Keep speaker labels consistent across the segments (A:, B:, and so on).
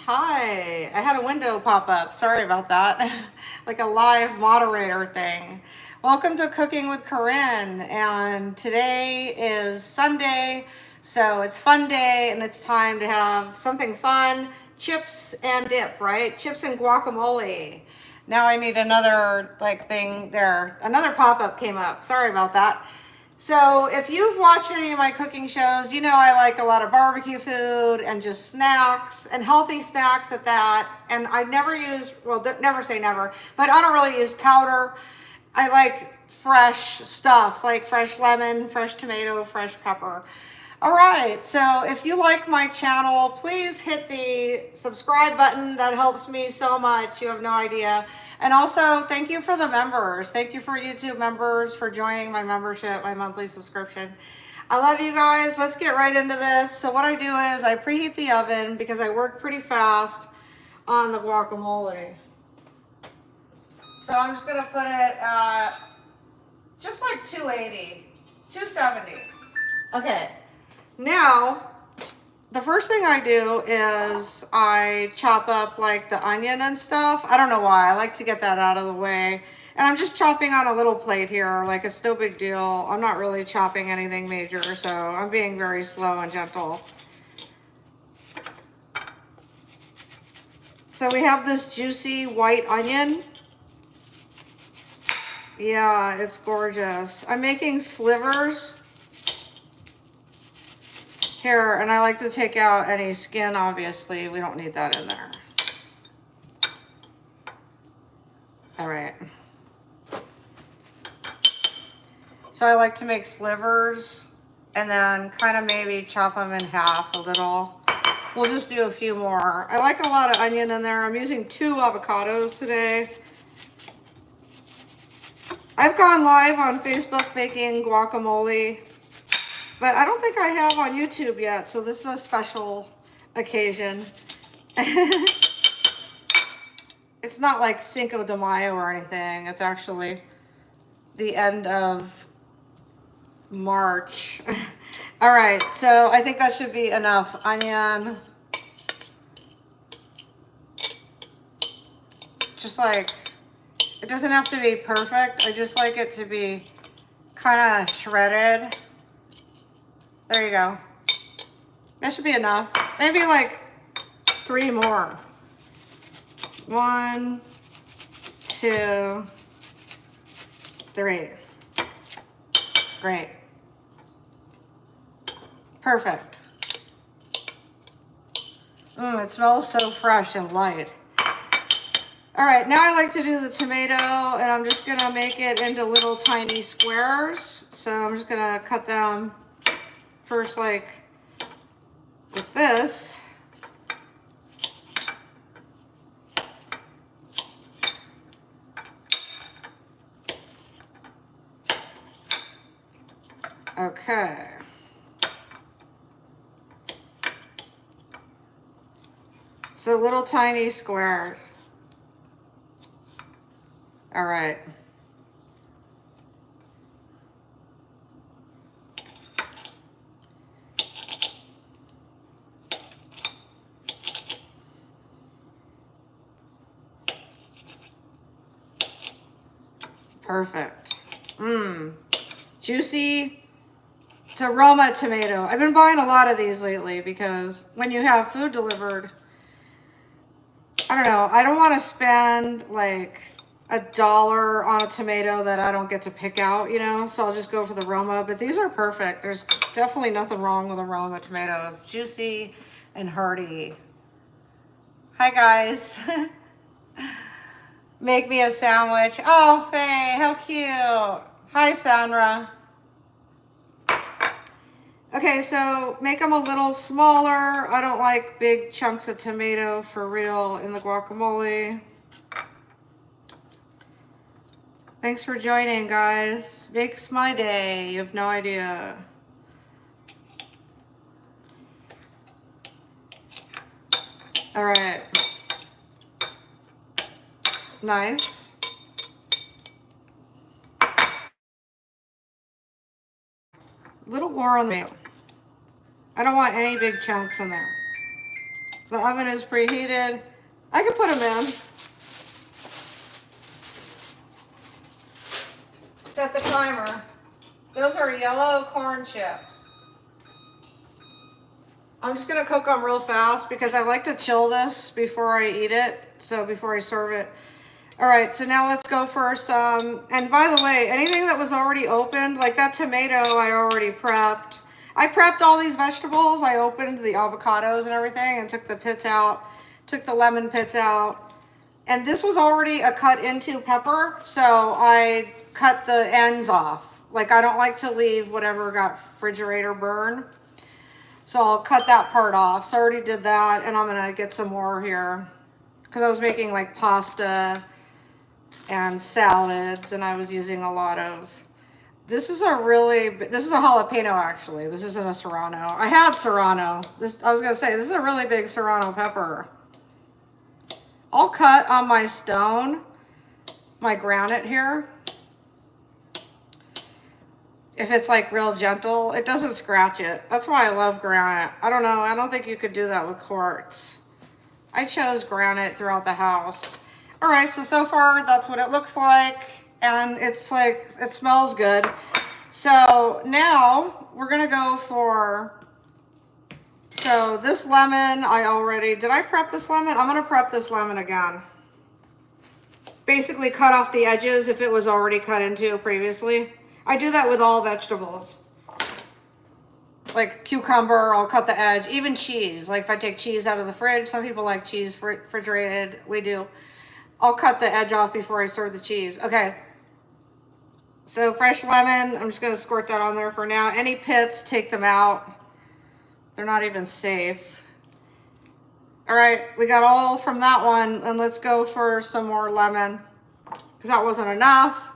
A: Hi, I had a window pop up. Sorry about that. Like a live moderator thing. Welcome to Cooking with Corin. And today is Sunday, so it's fun day and it's time to have something fun. Chips and dip, right? Chips and guacamole. Now I need another thing there. Another pop-up came up. Sorry about that. So if you've watched any of my cooking shows, you know I like a lot of barbecue food and just snacks and healthy snacks at that. And I never use, well, never say never, but I don't really use powder. I like fresh stuff, like fresh lemon, fresh tomato, fresh pepper. All right, so if you like my channel, please hit the subscribe button. That helps me so much. You have no idea. And also, thank you for the members. Thank you for YouTube members for joining my membership, my monthly subscription. I love you guys. Let's get right into this. So what I do is I preheat the oven because I work pretty fast on the guacamole. So I'm just gonna put it at just like 280, 270. Okay. Now, the first thing I do is I chop up like the onion and stuff. I don't know why. I like to get that out of the way. And I'm just chopping on a little plate here. Like, it's no big deal. I'm not really chopping anything major, so I'm being very slow and gentle. So we have this juicy white onion. Yeah, it's gorgeous. I'm making slivers here, and I like to take out any skin, obviously. We don't need that in there. All right. So I like to make slivers and then kind of maybe chop them in half a little. We'll just do a few more. I like a lot of onion in there. I'm using 2 avocados today. I've gone live on Facebook making guacamole, but I don't think I have on YouTube yet, so this is a special occasion. It's not like Cinco de Mayo or anything. It's actually the end of March. All right, so I think that should be enough onion. Just like, it doesn't have to be perfect. I just like it to be kind of shredded. There you go. That should be enough. Maybe like 3 more. 1, 2, 3. Great. Perfect. It smells so fresh and light. All right, now I like to do the tomato, and I'm just gonna make it into little tiny squares. So I'm just gonna cut them first like with this. Okay. So little tiny squares. All right. Perfect. Juicy. It's a Roma tomato. I've been buying a lot of these lately because when you have food delivered, I don't know, I don't want to spend like $1 on a tomato that I don't get to pick out, you know, so I'll just go for the Roma. But these are perfect. There's definitely nothing wrong with a Roma tomato. It's juicy and hearty. Hi guys. Make me a sandwich. Oh, Faye, how cute. Hi, Sandra. Okay, so make them a little smaller. I don't like big chunks of tomato for real in the guacamole. Thanks for joining, guys. Makes my day. You have no idea. All right. Nice. A little more on the tomato. I don't want any big chunks in there. The oven is preheated. I can put them in. Set the timer. Those are yellow corn chips. I'm just gonna cook them real fast because I like to chill this before I eat it. So before I serve it. All right, so now let's go for some, and by the way, anything that was already opened, like that tomato I already prepped. I prepped all these vegetables. I opened the avocados and everything and took the pits out, took the lemon pits out. And this was already a cut into pepper, so I cut the ends off. Like I don't like to leave whatever got refrigerator burn. So I'll cut that part off. So I already did that, and I'm gonna get some more here because I was making like pasta and salads, and I was using a lot of, this is a jalapeno actually. This isn't a serrano. I had serrano. I was gonna say, this is a really big serrano pepper. I'll cut on my stone, my granite here. If it's like real gentle, it doesn't scratch it. That's why I love granite. I don't know, I don't think you could do that with quartz. I chose granite throughout the house. All right, so far that's what it looks like. And it's like, it smells good. So now we're gonna go for, so this lemon, did I prep this lemon? I'm gonna prep this lemon again. Basically cut off the edges if it was already cut into previously. I do that with all vegetables. Like cucumber, I'll cut the edge. Even cheese, like if I take cheese out of the fridge, some people like cheese refrigerated, we do. I'll cut the edge off before I serve the cheese. Okay. So fresh lemon, I'm just gonna squirt that on there for now. Any pits, take them out. They're not even safe. All right, we got all from that one, and let's go for some more lemon because that wasn't enough.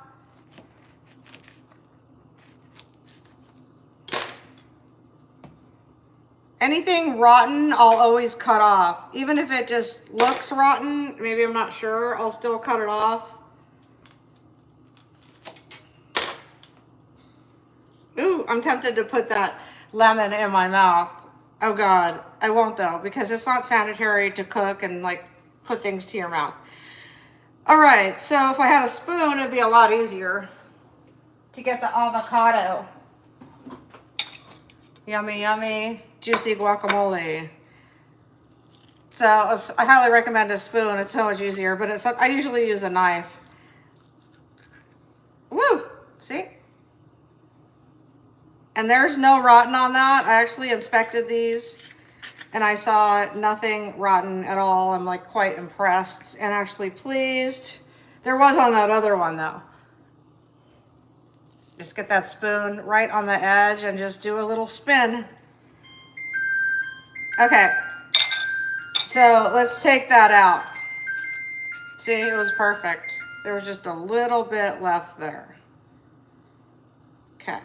A: Anything rotten, I'll always cut off. Even if it just looks rotten, maybe I'm not sure, I'll still cut it off. Ooh, I'm tempted to put that lemon in my mouth. Oh God, I won't though, because it's not sanitary to cook and like put things to your mouth. All right, so if I had a spoon, it'd be a lot easier to get the avocado. Yummy, yummy, juicy guacamole. So I highly recommend a spoon. It's so much easier, but I usually use a knife. Woo, see? And there's no rotten on that. I actually inspected these and I saw nothing rotten at all. I'm like quite impressed and actually pleased. There was on that other one though. Just get that spoon right on the edge and just do a little spin. Okay, so let's take that out. See, it was perfect. There was just a little bit left there. Okay.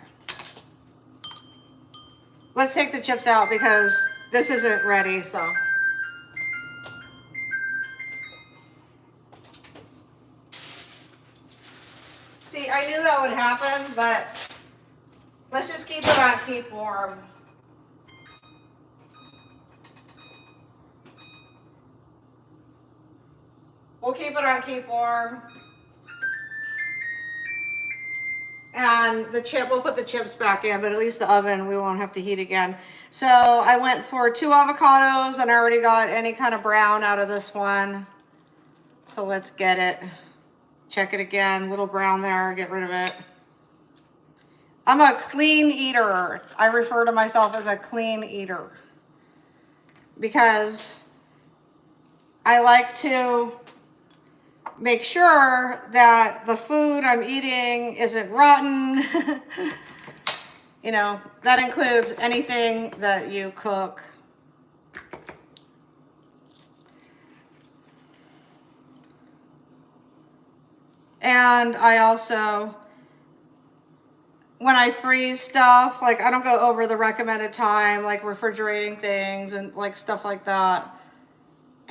A: Let's take the chips out because this isn't ready, so. See, I knew that would happen, but let's just keep it on keep warm. We'll keep it on keep warm. And we'll put the chips back in, but at least the oven, we won't have to heat again. So I went for 2 avocados and I already got any kind of brown out of this one. So let's get it. Check it again, little brown there, get rid of it. I'm a clean eater. I refer to myself as a clean eater because I like to make sure that the food I'm eating isn't rotten. You know, that includes anything that you cook. And I also, when I freeze stuff, like I don't go over the recommended time, like refrigerating things and like stuff like that.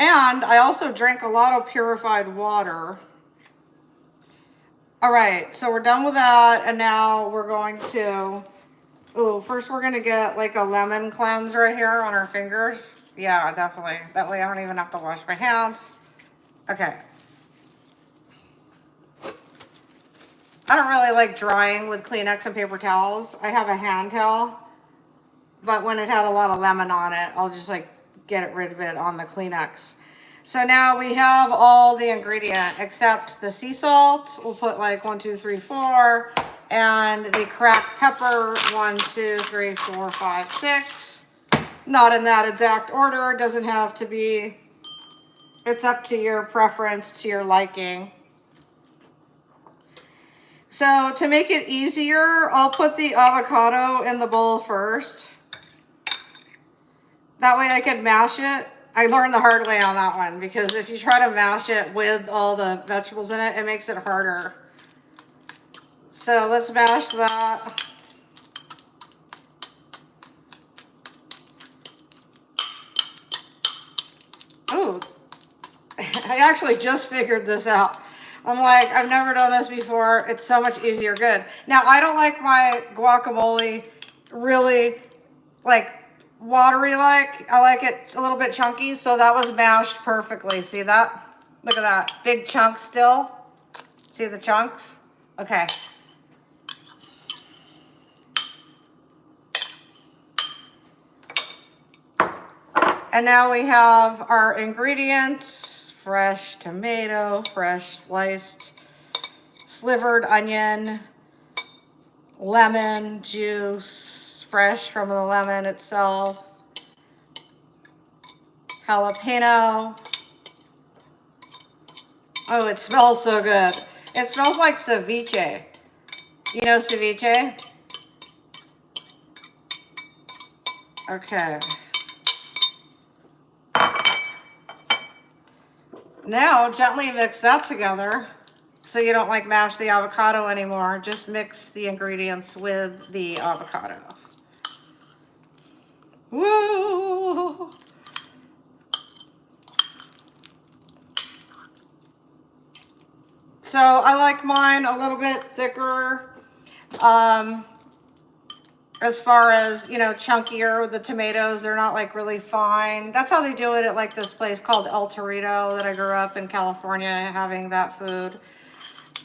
A: And I also drink a lot of purified water. All right, so we're done with that. And now we're going to, first we're gonna get like a lemon cleanse right here on our fingers. Yeah, definitely. That way I don't even have to wash my hands. Okay. I don't really like drying with Kleenex and paper towels. I have a hand towel, but when it had a lot of lemon on it, I'll just like get rid of it on the Kleenex. So now we have all the ingredient except the sea salt. We'll put like 1, 2, 3, 4, and the cracked pepper 1, 2, 3, 4, 5, 6. Not in that exact order. It doesn't have to be. It's up to your preference, to your liking. So to make it easier, I'll put the avocado in the bowl first. That way I can mash it. I learned the hard way on that one, because if you try to mash it with all the vegetables in it, it makes it harder. So let's mash that. Ooh, I actually just figured this out. I'm like, I've never done this before. It's so much easier. Good. Now, I don't like my guacamole really like watery like. I like it a little bit chunky, so that was mashed perfectly. See that? Look at that. Big chunk still. See the chunks? Okay. And now we have our ingredients. Fresh tomato, fresh sliced, slivered onion, lemon juice, fresh from the lemon itself, jalapeno. Oh, it smells so good. It smells like ceviche. You know ceviche? Okay. Now, gently mix that together so you don't like mash the avocado anymore. Just mix the ingredients with the avocado. Woo! So I like mine a little bit thicker. As far as, you know, chunkier with the tomatoes, they're not like really fine. That's how they do it at like this place called El Torito that I grew up in California having that food.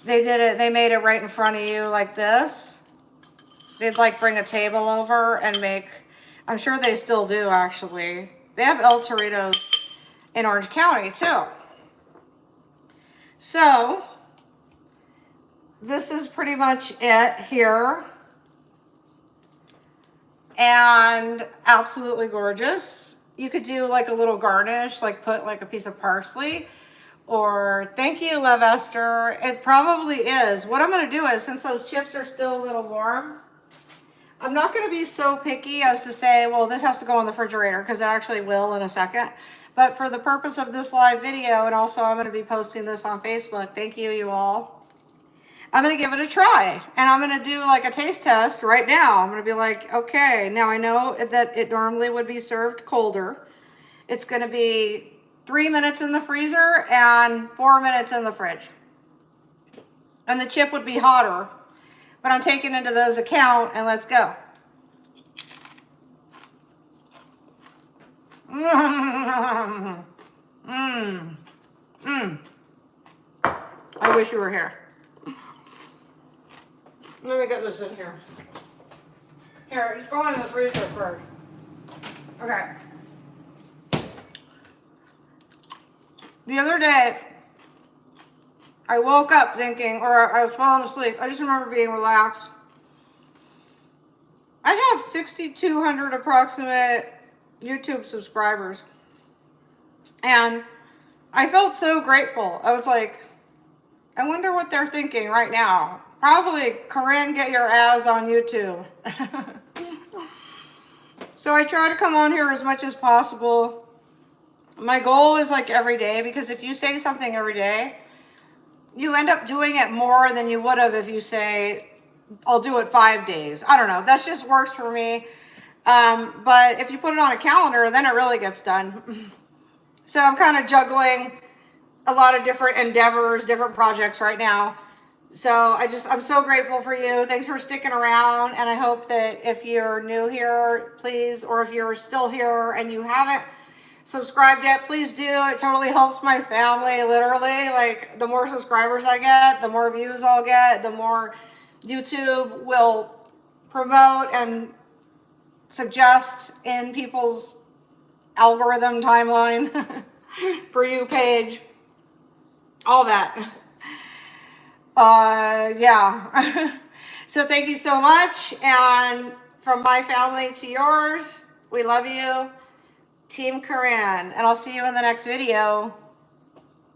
A: They did it, they made it right in front of you like this. They'd like bring a table over and make, I'm sure they still do actually. They have El Toritos in Orange County too. So this is pretty much it here. And absolutely gorgeous. You could do like a little garnish, like put like a piece of parsley, or thank you, Love Esther. It probably is. What I'm going to do is, since those chips are still a little warm, I'm not going to be so picky as to say, well, this has to go in the refrigerator, because it actually will in a second. But for the purpose of this live video, and also I'm going to be posting this on Facebook, thank you, you all. I'm going to give it a try, and I'm going to do like a taste test right now. I'm going to be like, okay, now I know that it normally would be served colder. It's going to be 3 minutes in the freezer and 4 minutes in the fridge. And the chip would be hotter, but I'm taking into those account, and let's go. I wish you were here. Let me get this in here. Here, it's going in the freezer first. Okay. The other day, I woke up thinking, or I was falling asleep. I just remember being relaxed. I have 6,200 approximate YouTube subscribers. And I felt so grateful. I was like, I wonder what they're thinking right now. Probably, Corin, get your ass on YouTube. So I try to come on here as much as possible. My goal is like every day, because if you say something every day, you end up doing it more than you would have if you say, I'll do it 5 days. I don't know. That just works for me. But if you put it on a calendar, then it really gets done. So I'm kind of juggling a lot of different endeavors, different projects right now. So I'm so grateful for you. Thanks for sticking around. And I hope that if you're new here, please, or if you're still here and you haven't subscribed yet, please do. It totally helps my family, literally. Like, the more subscribers I get, the more views I'll get, the more YouTube will promote and suggest in people's algorithm timeline for you page, all that. Yeah. So thank you so much, and from my family to yours, we love you, Team Corin, and I'll see you in the next video.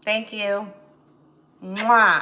A: Thank you. Mwah.